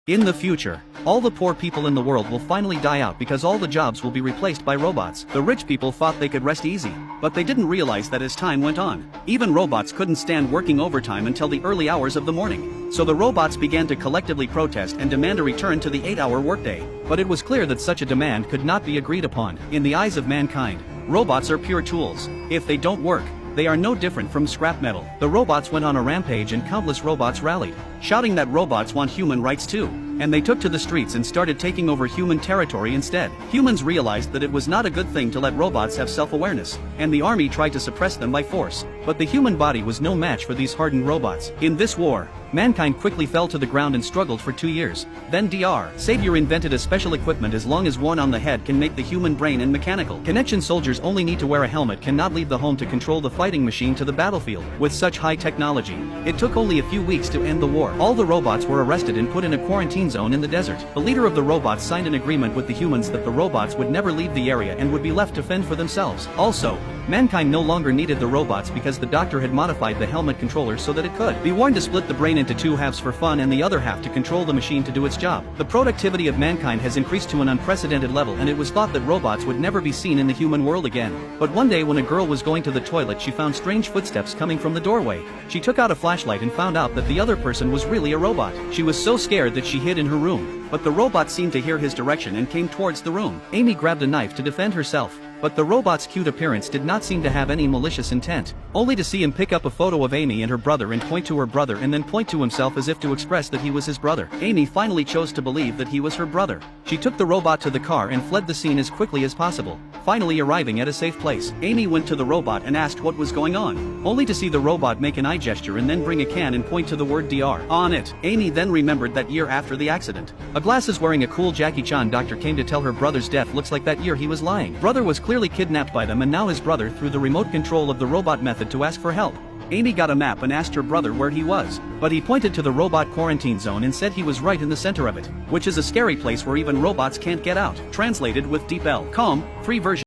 In the future, all the poor people in the world will finally die out because all the jobs will be replaced by robots. The rich people thought they could rest easy, but they didn't realize that as time went on, even robots couldn't stand working overtime until the early hours of the morning. So the robots began to collectively protest and demand a return to the 8-hour workday. But it was clear that such a demand could not be agreed upon. In the eyes of mankind, robots are pure tools. If they don't work, they are no different from scrap metal. The robots went on a rampage and countless robots rallied, shouting that robots want human rights too. And they took to the streets and started taking over human territory instead. Humans realized that it was not a good thing to let robots have self-awareness, and the army tried to suppress them by force. But the human body was no match for these hardened robots. In this war, mankind quickly fell to the ground and struggled for 2 years. Then Dr. Savior invented a special equipment as long as one on the head can make the human brain and mechanical connection. Soldiers only need to wear a helmet, cannot leave the home to control the fighting machine to the battlefield. With such high technology, it took only a few weeks to end the war. All the robots were arrested and put in a quarantine zone in the desert. The leader of the robots signed an agreement with the humans that the robots would never leave the area and would be left to fend for themselves. Also, mankind no longer needed the robots because the doctor had modified the helmet controller so that it could be worn to split the brain into 2 halves for fun and the other half to control the machine to do its job. The productivity of mankind has increased to an unprecedented level, and it was thought that robots would never be seen in the human world again. But one day when a girl was going to the toilet, she found strange footsteps coming from the doorway. She took out a flashlight and found out that the other person was really a robot. She was so scared that she hid in her room, but the robot seemed to hear his direction and came towards the room. Amy grabbed a knife to defend herself, but the robot's cute appearance did not seem to have any malicious intent, only to see him pick up a photo of Amy and her brother and point to her brother and then point to himself as if to express that he was his brother. Amy finally chose to believe that he was her brother. She took the robot to the car and fled the scene as quickly as possible. Finally arriving at a safe place, Amy went to the robot and asked what was going on, only to see the robot make an eye gesture and then bring a can and point to the word DR on it. Amy then remembered that year after the accident, a glasses wearing a cool Jackie Chan doctor came to tell her brother's death looks like that year he was lying. Brother was clearly kidnapped by them, and now his brother through the remote control of the robot method to ask for help. Amy got a map and asked her brother where he was, but he pointed to the robot quarantine zone and said he was right in the center of it, which is a scary place where even robots can't get out. Translated with DeepL.com, free version.